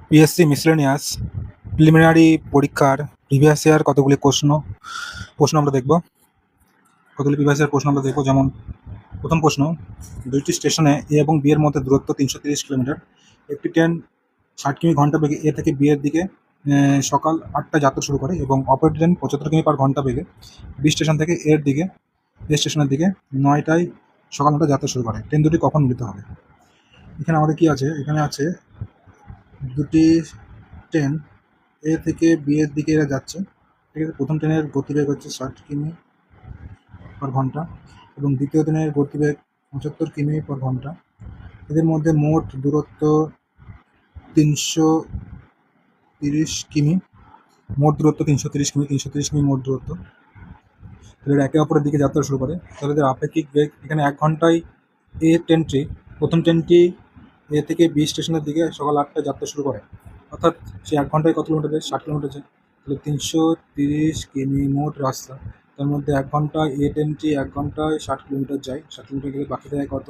PSC miscellaneous preliminary পরীক্ষার previous year কতগুলি প্রশ্ন আমরা দেখব। কতগুলি প্রিভিয়াস ইয়ার প্রশ্ন আমরা দেখব। যেমন প্রথম প্রশ্ন, দুইটি স্টেশনে এ এবং বি এর মধ্যে দূরত্ব 330 কিলোমিটার। একটি ট্রেন 60 কিমি ঘন্টা বেগে এ থেকে বি এর দিকে সকাল 8টায় যাত্রা শুরু করে এবং অপর ট্রেন 75 কিমি পার ঘন্টা বেগে বি স্টেশন থেকে এ স্টেশনের দিকে 9টায় সকাল 9টায় যাত্রা শুরু করে। ট্রেন দুটি কখন মিলিত হবে? এখানে আমাদের কি আছে? এখানে আছে দুটি ট্রেন এ থেকে বি এর দিকে এরা যাচ্ছে। ঠিক আছে, প্রথম ট্রেনের গতিবেগ হচ্ছে 60 কিমি পার ঘন্টা এবং দ্বিতীয় ট্রেনের গতিবেগ 75 কিমি পার ঘন্টা। এদের মধ্যে মোট দূরত্ব 330 কিমি। মোট দূরত্ব 330 কিমি মোট দূরত্ব। তাহলে একে অপরের দিকে যাত্রা শুরু করে। তাহলে এদের আপেক্ষিক বেগ এখানে 1 ঘন্টায় প্রথম ট্রেনটি এ থেকে বি স্টেশনের দিকে সকাল 8টায় যাত্রা শুরু করে, অর্থাৎ সে 1 ঘন্টায় কত কিলোমিটার যায়? 60 কিলোমিটার যায়। তাহলে 330 কিমি মোট রাস্তা, তার মধ্যে 1 ঘন্টায় ট্রেনটি 1 ঘন্টায় 60 কিলোমিটার যায়। 60 কিলোমিটার গেলে বাকি যায় কত?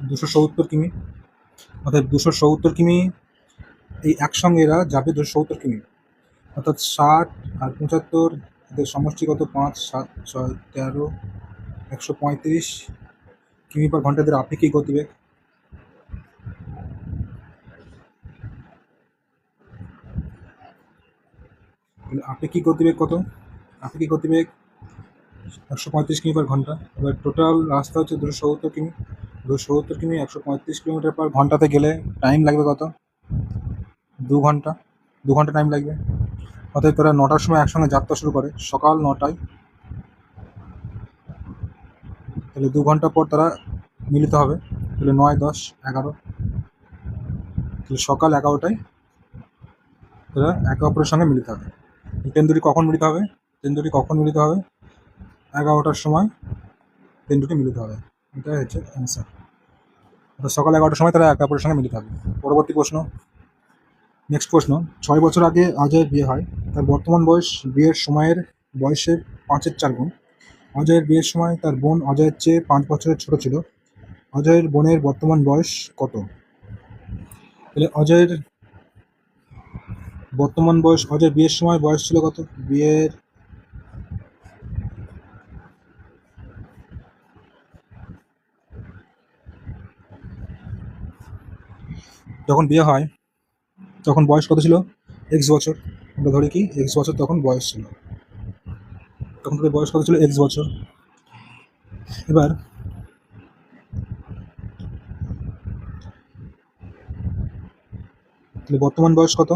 270 কিমি। অর্থাৎ 270 কিমি এই একসঙ্গে এরা যাবে 270 কিমি, অর্থাৎ 60 আর 75 এদের সমষ্টি কত? 5, 7, 6, 13, 135 কিমি পার ঘন্টা এদের আপেক্ষিক গতিবেগ। আপেক্ষিক গতিবেগ কত? আপেক্ষিক গতিবেগ 135 কিমি পার ঘন্টা। এবার টোটাল রাস্তা হচ্ছে 270 কিমি। 270 কিমি 135 কিলোমিটার পার ঘন্টাতে গেলে টাইম লাগবে কত? 2 ঘন্টা। 2 ঘন্টা টাইম লাগবে। অর্থাৎ তারা 9টার সময় একসঙ্গে যাত্রা শুরু করে, সকাল 9টায়। তাহলে 2 ঘন্টা পর তারা মিলিত হবে। তাহলে 9, 10, 11। তাহলে সকাল 11টায় তারা একে অপরের সঙ্গে মিলিত হবে। ট্রেন দুটি কখন মিলিত হবে? 11টার সময় ট্রেন দুটি মিলিত হবে। এটাই হচ্ছে অ্যান্সার। সকাল 11টার সময় তারা একে অপরের সঙ্গে মিলিত হবে। পরবর্তী প্রশ্ন, নেক্সট প্রশ্ন, 6 বছর আগে অজয়ের বিয়ে হয়। তার বর্তমান বয়স বিয়ের সময়ের বয়সের 5-এর 4 গুণ। অজয়ের বিয়ের সময় তার বোন অজয়ের চেয়ে 5 বছরের ছোট ছিল। অজয়ের বোনের বর্তমান বয়স কত? তাহলে অজয়ের বিয়ের সময় বয়স ছিল কত? যখন বিয়ে হয় তখন বয়স কত ছিল? এক্স বছর। আমরা ধরি কি এক্স বছর তখন বয়স ছিল। তখন তাদের বয়স কত ছিল? এক্স বছর। এবার তাহলে বর্তমান বয়স কত?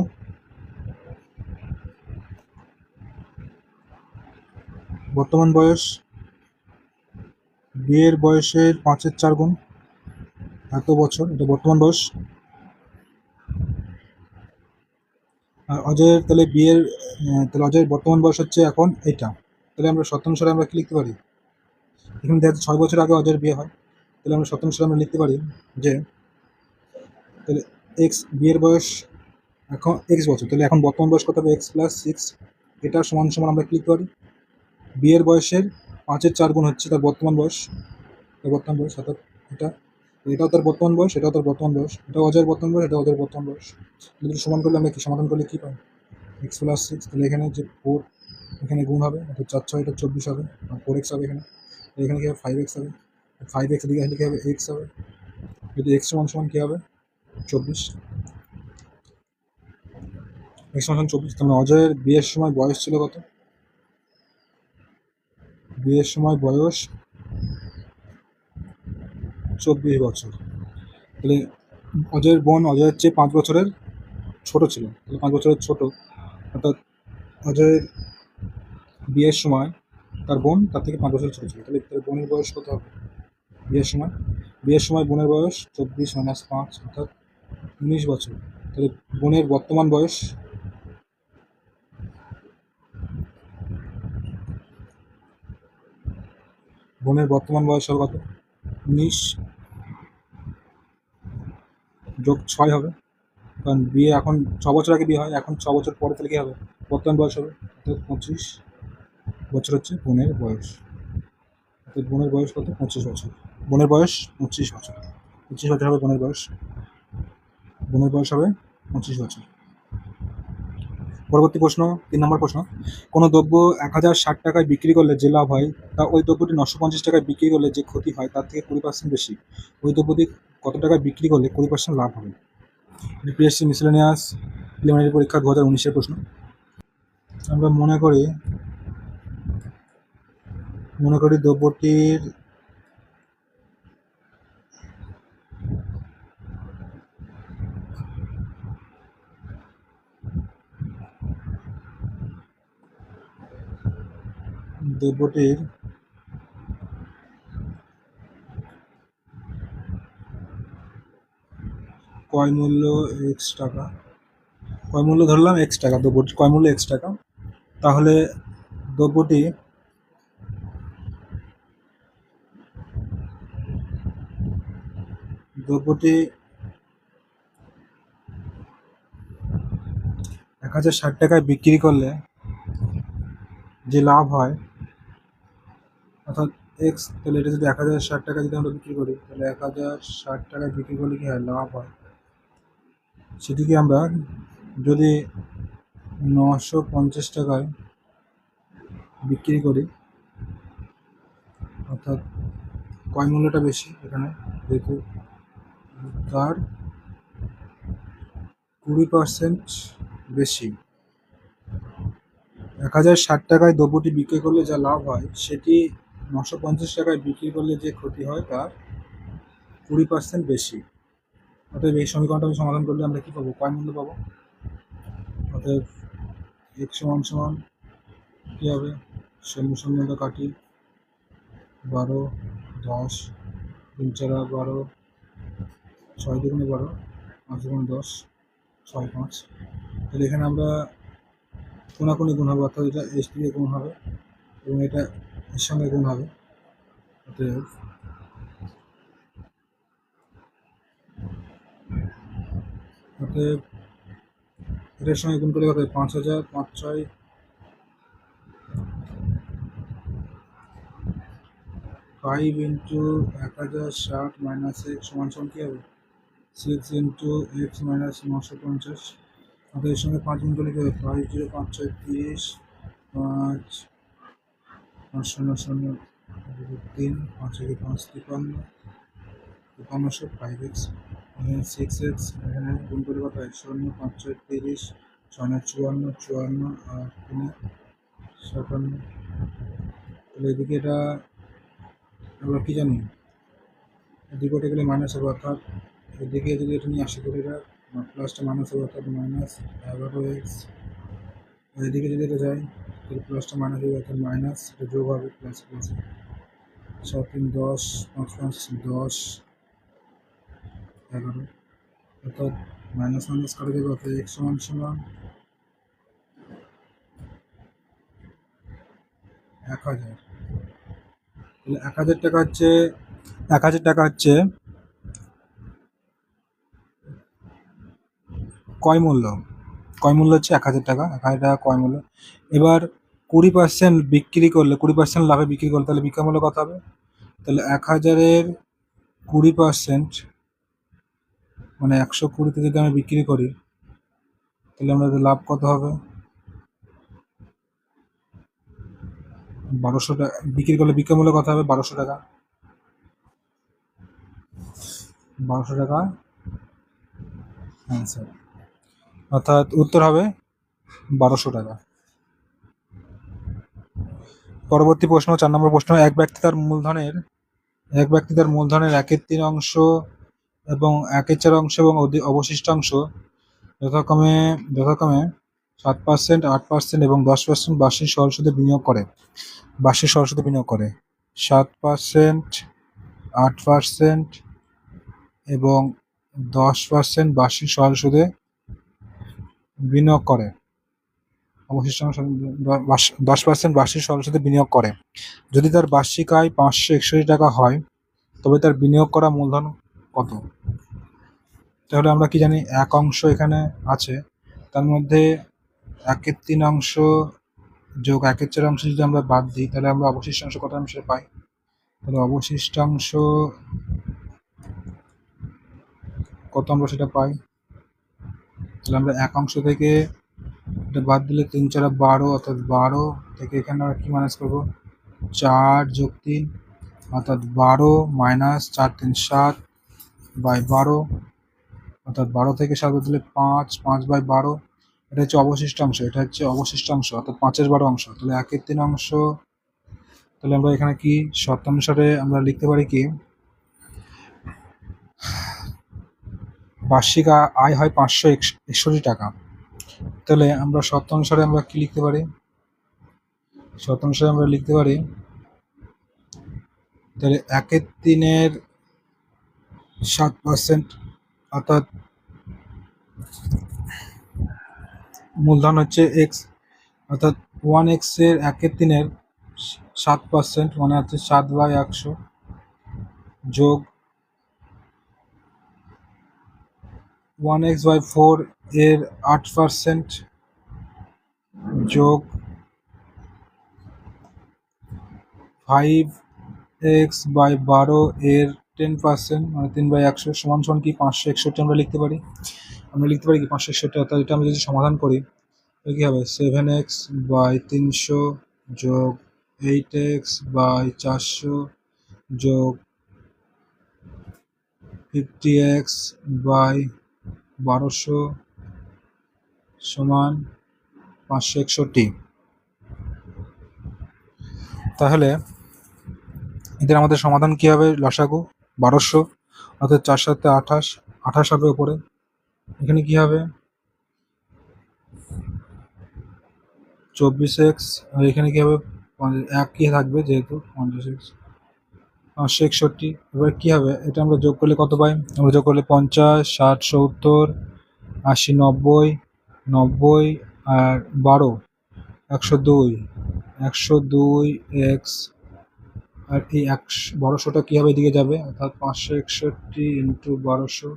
বর্তমান বয়স বিয়ের বয়সের 5-এর 4 গুণ, এত বছর, এটা বর্তমান বয়স। আর অজয়ের অজয়ের বর্তমান বয়স হচ্ছে এখন এইটা। তাহলে আমরা শতাংশে আমরা কি লিখতে পারি? এখানে দেখা যাচ্ছে 6 বছর আগে অজয়ের বিয়ে হয়। তাহলে আমরা শতাংশে আমরা লিখতে পারি যে তাহলে এক্স বিয়ের বয়স এখন এক্স বছর, তাহলে এখন বর্তমান বয়স কত হবে? X plus 6। এটা সমান সমান আমরা কি লিখতে পারি? বিয়ের বয়সের 5-এর 4 গুণ হচ্ছে তার বর্তমান বয়স। অর্থাৎ এটাও তার বর্তমান বয়স, এটাও তার বর্তমান বয়স, এটাও অজয়ের বর্তমান বয়স, এটাও অজয়ের বর্তমান বয়স। এগুলো সমান করলে আমরা কি সমাধান করলে কী পাই? X plus 6। তাহলে এখানে যে 4 এখানে গুণ হবে, অর্থাৎ 4, 6 এটা 24 হবে, আর 4x হবে এখানে। এখানে কী হবে? 5x হবে। 5x এদিকে আসলে কী হবে? x হবে। যদি x সমান সমান কী হবে? 24। x সমান 24। তাহলে অজয়ের বিয়ের সময় বয়স ছিল কত? বিয়ের সময় বয়স 24 বছর। তাহলে অজয়ের বোন অজয়ের চেয়ে 5 বছরের ছোট ছিল। তাহলে 5 বছরের ছোট, অর্থাৎ অজয়ের বিয়ের সময় তার বোন তার থেকে 5 বছর ছোট ছিল। তাহলে তার বোনের বয়স কত হবে বিয়ের সময় বোনের বয়স 24 - 5, অর্থাৎ 19 বছর। তাহলে বোনের বর্তমান বয়স হবে কত? 19 যোগ 6 হবে, কারণ বিয়ে এখন 6 বছর আগে বিয়ে হয়, এখন 6 বছর পরে, তাহলে কী হবে? বর্তমান বয়স হবে, অর্থাৎ 25 বছর হচ্ছে বোনের বয়স। তো বোনের বয়স কত? 25 বছর। বোনের বয়স 25 বছর। 25 বছর হবে বোনের বয়স। বোনের বয়স হবে 25 বছর। পরবর্তী প্রশ্ন, 3 নম্বর প্রশ্ন। কোনো দ্রব্য 1060 টাকায় বিক্রি করলে যে লাভ হয়, তা ওই দ্রব্যটি 950 টাকায় বিক্রি করলে যে ক্ষতি হয় তার থেকে 20% বেশি। ওই দ্রব্যটি কত টাকায় বিক্রি করলে 20% লাভ হবে? পিএসসি মিসেলেনিয়াস প্রিলিমিনারি পরীক্ষা 2019-এর প্রশ্ন। আমরা মনে করি দ্রব্যটির ক্রয় মূল্য এক্স টাকা, ক্রয় মূল্য ধরলাম এক্স টাকা, দ্রব্যটির ক্রয় মূল্য এক্স টাকা, তাহলে দ্রব্যটি 1060 টাকায় বিক্রি করলে যে লাভ হয়, অর্থাৎ এক্স, তাহলে এটা যদি 1060 টাকা যদি আমরা বিক্রি করি, তাহলে 1060 টাকায় বিক্রি করলে কি হয়, লাভ হয়। সেটিকে আমরা যদি 950 টাকায় বিক্রি করি, অর্থাৎ ক্রয় মূল্যটা বেশি এখানে, যেহেতু তার 20% বেশি। 1060 টাকায় দ্রব্যটি বিক্রি করলে যা লাভ হয়, সেটি 950 টাকায় বিক্রি করলে যে ক্ষতি হয় তার 20% বেশি। অতএব এই সমীকরণটা আমি সমাধান করলে আমরা কি পাবো? ক্রয় মূল্য পাবো। অতএব x সমান কী হবে? শূন্যটা কাটি, 12, 10, 3 4 12, 6 2 12, 5 2 10, 6 5। তাহলে এখানে আমরা কোনাকুনি গুণ হবে, অর্থাৎ এটা এস দিয়ে গুণ হবে এবং এটা এর সঙ্গে গুণ হবে। অতএব এটার সঙ্গে গুণ করলে কত হয়? 5000, 5 6 5 ইন্টু 1060 মাইনাস এক্স সমান কি হবে? 6 ইন্টু এক্স মাইনাস 950। অর্থাৎ এর সঙ্গে 5 গুণ করলে কি হবে? 5 0 5 6 30, 5 5 0 0 3, 5 1 5 53, 53 5 এক্স, 6 এক্স, এখানে গুণ করে কত হয়? 0 5 6 30, 6 9 54, 54 আর 3 57। তাহলে এদিকে এটা আমরা কি জানি, এদিকে ওটা গেলে মাইনাস হবে, অর্থাৎ এদিকে যদি এটা নিয়ে আসি করে এটা প্লাসটা মাইনাস হবে, অর্থাৎ মাইনাস 11x। এদিকে যদি এটা যায় তাহলে প্লাসটা মাইনাস হবে, অর্থাৎ মাইনাস, এটা যোগ হবে, প্লাস প্লাস 7 3 10, 5 5 10 11, অর্থাৎ মাইনাস মাইনাস কাটা যাবে, অর্থাৎ x সমান 1000। তাহলে 1000 টাকা হচ্ছে 1000 টাকা হচ্ছে ক্রয় মূল্য। ক্রয় মূল্য হচ্ছে 1000 টাকা, 1000 টাকা ক্রয় মূল্য। এবার 20% বিক্রি করলে, 20% লাভে বিক্রি করলে তাহলে বিক্রয় মূল্য কত হবে? তাহলে 1000-এর 20% মানে 120-তে যদি আমি বিক্রি করি, তাহলে আমাদের লাভ কত হবে? 1200 টাকা বিক্রি করলে বিক্রয় মূল্য কত হবে? 1200 টাকা। 1200 টাকা অ্যান্সার, অর্থাৎ উত্তর হবে 1200 টাকা। পরবর্তী প্রশ্ন, 4 নম্বর প্রশ্ন। এক ব্যক্তি তার মূলধনের 1/3 অংশ এবং 1/4 অংশ এবং অবশিষ্টাংশ যথাক্রমে 7%, 8% এবং 10% বার্ষিক সরল সুদে বিনিয়োগ করে। 7%, 8% এবং 10% বার্ষিক সরল সুদে বিনিয়োগ করে। অবশিষ্টাংশ 10% বার্ষিক সরল সুদে বিনিয়োগ করে। যদি তার বার্ষিক আয় 561 টাকা হয়, তবে তার বিনিয়োগ করা মূলধন কত? তাহলে আমরা কি জানি, এক অংশ এখানে আছে, তার মধ্যে 1/3 অংশ যোগ 1/4 অংশ যদি আমরা বাদ দিই, তাহলে আমরা অবশিষ্টাংশ কত অংশে পাই? তাহলে অবশিষ্টাংশ কত আমরা সেটা পাই। তাহলে আমরা এক অংশ থেকে এটা বাদ দিলে 3 4 12, অর্থাৎ 12 থেকে এখানে আমরা কি মাইনাস করবো, 4 যোগ 3 অর্থাৎ 12 মাইনাস 4 3 7 বাই 12, অর্থাৎ 12 থেকে 7 বাদ দিলে 5 5 বাই 12। এটা হচ্ছে অবশিষ্টাংশ, এটা হচ্ছে অবশিষ্টাংশ অর্থাৎ 5/12 অংশ। তাহলে 1/3 অংশ। তাহলে আমরা এখানে কি শতাংশে আমরা লিখতে পারি কি, বার্ষিক আয় হয় 561 টাকা। তাহলে আমরা শতাংশে আমরা কি লিখতে পারি, শতাংশে আমরা লিখতে পারি, তাহলে 1/3 7%, অর্থাৎ মূলধন হচ্ছে এক্স, অর্থাৎ 1x এর 1/3 7%, মানে হচ্ছে 7/100 যোগ 1x/4 এর 8% যোগ 5x/12 এর 10%, মানে 3/100 সমান সমান কি 561 আমরা লিখতে পারি। আমরা লিখতে পারি কি 561, অর্থাৎ এটা আমরা যদি সমাধান করি তাহলে কি হবে 7x/300 যোগ 8x/400 যোগ 50x/1200 সমান 561। তাহলে এদের আমাদের সমাধান কি হবে, লসাগু 1200, অর্থাৎ 4 7 28, 28 হবে উপরে, এখানে কি হবে 24x, আর এখানে কি হবে 1 কি থাকবে যেহেতু 50x 561। এবার কি হবে, এটা আমরা যোগ করলে কত পাই, আমরা যোগ করলে 50 60 70 80 90 90 আর 12 102 102x, আর এই 1200টা কি হবে এদিকে যাবে, অর্থাৎ 561 ইন্টু 1200,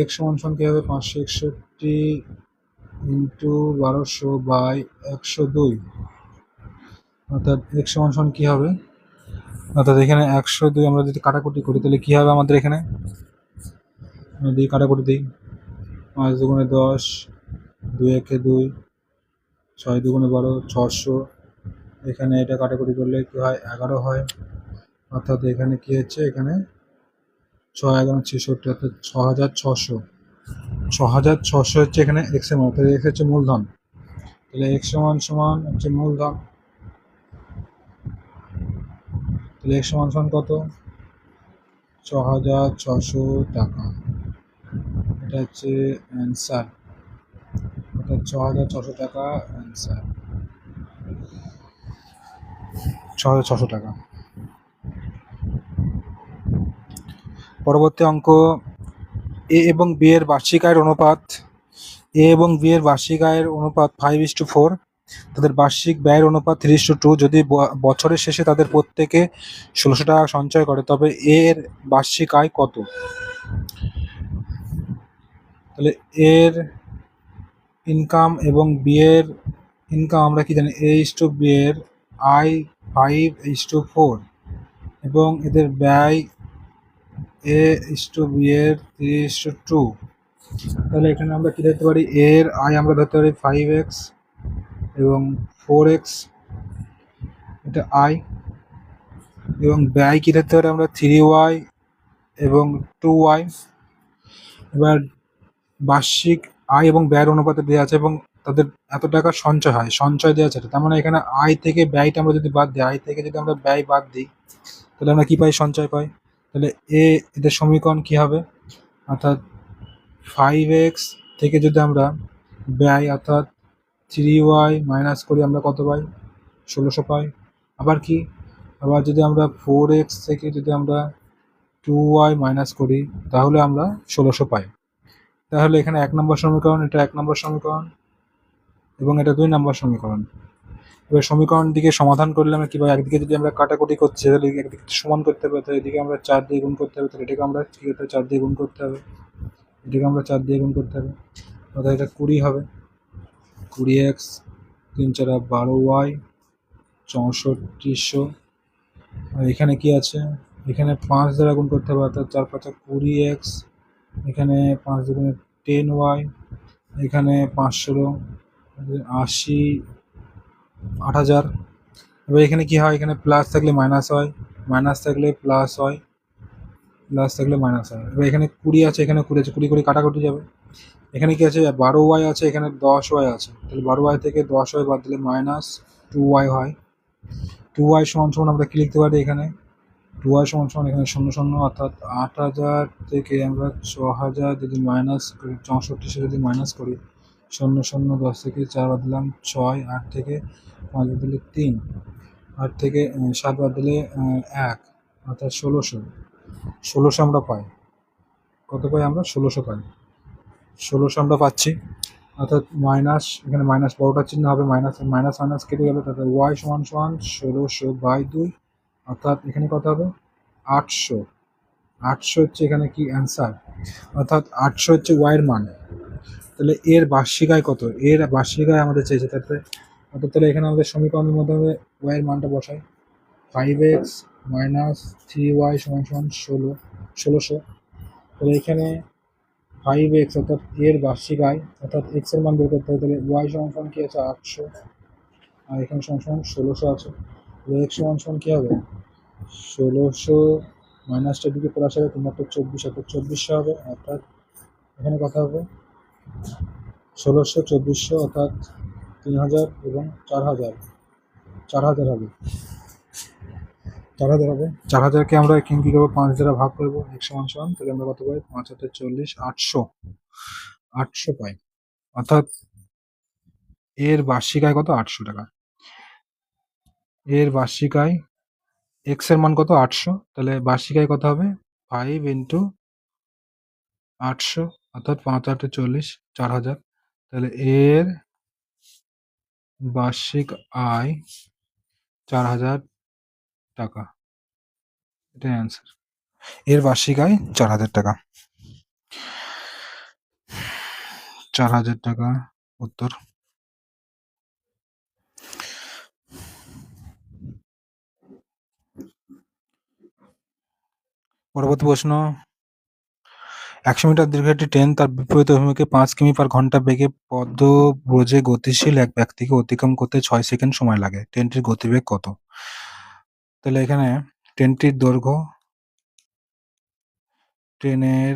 x সমান সমান কি হবে 561 ইন্টু 1200 বাই 102, অর্থাৎ x সমান সমান কি হবে, অর্থাৎ এখানে 102 আমরা যদি কাটাকুটি করি তাহলে কি হবে আমাদের এখানে, দিই কাটাকুটি দিই, 5 দুগুণে 10 2 একে 2 6 দুগুণে 12 600, এখানে এটা কাটাকুটি করলে কি হয় 11 হয়, অর্থাৎ এখানে কি হচ্ছে, এখানে 6 11 66, অর্থাৎ 6600, 6600 হচ্ছে এখানে এক্স এর মান, অর্থাৎ এক্স হচ্ছে মূলধন। তাহলে এক্স সমান সমান হচ্ছে মূলধন, তাহলে এক্স সমান সমান কত 6600 টাকা, এটা হচ্ছে অ্যান্সার, অর্থাৎ 6600 টাকা অ্যান্সার, 6600 টাকা। পরবর্তী অঙ্ক, এ এবং বি এর বার্ষিক আয়ের অনুপাত, এ এবং বি এর বার্ষিক আয়ের অনুপাত 5:4, তাদের বার্ষিক ব্যয়ের অনুপাত 3:2। যদি বছরের শেষে তাদের প্রত্যেকে 1600 টাকা সঞ্চয় করে তবে এর বার্ষিক আয় কত। তাহলে এর ইনকাম এবং বি এর ইনকাম আমরা কি জানি, a/b এর আয় 5:4 এবং এদের ব্যয় a/b এর 3:2। তাহলে এখানে আমরা কি ধরতে পারি, এর আয় আমরা ধরতে পারি 5x এবং 4x, এটা আয়, এবং ব্যয় কি ধরতে পারি আমরা 3y এবং 2y। এবার বার্ষিক আয় এবং ব্যয়ের অনুপাতে দেওয়া আছে এবং তাদের এত টাকা সঞ্চয় হয়, সঞ্চয় দেওয়া আছে, তার মানে এখানে আয় থেকে ব্যয়টা আমরা যদি বাদ দিই, আয় থেকে যদি আমরা ব্যয় বাদ দিই তাহলে আমরা কি পাই, সঞ্চয় পাই। তাহলে এদের সমীকরণ কি হবে, অর্থাৎ 5x থেকে যদি আমরা ব্যয় অর্থাৎ 3y মাইনাস করি আমরা কত পাই, 1600 পাই। আবার কি, আবার যদি আমরা 4x থেকে যদি আমরা 2y মাইনাস করি তাহলে আমরা 1600 পাই। তাহলে এখানে 1 নম্বর সমীকরণ, এটা 1 নম্বর সমীকরণ এবং এটা 2 নম্বর সমীকরণ। এবার সমীকরণ দিকে সমাধান করলে আমরা কীভাবে, একদিকে যদি আমরা কাটাকুটি করছি তাহলে একদিকে সমান করতে হবে, তাহলে এদিকে আমরা 4 দিয়ে গুণ করতে হবে, তাহলে এটাকে আমরা কী করতে হবে 4 দিয়ে গুণ করতে হবে, এটাকে আমরা 4 দিয়ে গুণ করতে হবে, অর্থাৎ এটা 20 হবে, 20x 3 4 12y 6400 আর এখানে কি আছে, এখানে 5 দ্বারা গুণ করতে হবে, অর্থাৎ 4 5 20x, এখানে 5 দুগুণে 10y, এখানে 5 16 80 8000। এবার এখানে কি হয়, এখানে প্লাস থাকলে মাইনাস হয়, মাইনাস থাকলে প্লাস হয়, প্লাস থাকলে মাইনাস হয়। এবার এখানে 20 আছে, এখানে 20 আছে, 20 কাটাকুটি যাবে। এখানে কি আছে, 12y আছে, এখানে 10y আছে, তাহলে 12y থেকে 10y বাদ দিলে মাইনাস 2y হয়। 2y সমান সমান আমরা কি লিখতে পারি, এখানে 2y সমান সমান এখানে 0 0, অর্থাৎ 8000 থেকে আমরা 6000 যদি মাইনাস করি, 64 যদি মাইনাস করি, 0 0 10 থেকে 4 বাদ দিলাম 6, 8 থেকে 5 বাদ দিলে 3, 8 থেকে 7 বাদ দিলে 1, অর্থাৎ 1600 আমরা পাই। কত পাই আমরা, 1600 পাই, 1600 আমরা পাচ্ছি। অর্থাৎ মাইনাস, এখানে মাইনাস বড়টার চিহ্ন হবে, মাইনাস মাইনাস মাইনাস কেটে গেলে, তাহলে ওয়াই সমান সমান 1600/2, অর্থাৎ এখানে কত হবে 800। 800 হচ্ছে এখানে কি অ্যান্সার, অর্থাৎ 800 হচ্ছে ওয়াইয়ের মান। তাহলে এর বার্ষিক আয় কত, এর বার্ষিক আয় আমাদের চেয়েছে, অর্থাৎ তাহলে এখানে আমাদের সমীকরণের মাধ্যমে ওয়াইয়ের মানটা বসাই, 5x - 3y সমান সমান 1600। তাহলে এখানে 5x অর্থাৎ এর বার্ষিক আয়, অর্থাৎ x এর মান বের করতে হবে, তাহলে y সমান সমান কি আছে 800, আর এখানে সমান সমান 1600 আছে, তাহলে x সমান সমান কি হবে 1600 মাইনাসটার দিকে প্লাস হবে, তোমার তো 24, অর্থাৎ 2400 হবে, অর্থাৎ এখানে কথা হবে 1600 2400, অর্থাৎ 3000 এবং 4000 হবে, 4000 হবে। 4000কে আমরা এখানে কি করবো, 5 দ্বারা ভাগ করবো, x সমান সমান, তাহলে আমরা কত পাই 5 হাতে 40, 800 পাই। অর্থাৎ এর বার্ষিক আয় কত 800 টাকা। এর বার্ষিক আয়, এক্স এর মান কত 800, তাহলে বার্ষিক আয় কত হবে 5 × 800, অর্থাৎ 5 8 40, 4000। তাহলে এর বার্ষিক আয় 4000 টাকা, এটাই অ্যান্সার। এর বার্ষিক আয় 4000 টাকা, 4000 টাকা উত্তর। পরবর্তী প্রশ্ন, 100 মিটার দীর্ঘ একটি ট্রেন তার বিপরীত অভিমুখে 5 কিমি/ঘন্টা বেগে পদব্রজে গতিশীল এক ব্যক্তিকে অতিক্রম করতে 6 সেকেন্ড সময় লাগে, ট্রেনটির গতিবেগ কত? তাহলে এখানে ট্রেনটির দৈর্ঘ্য, ট্রেনের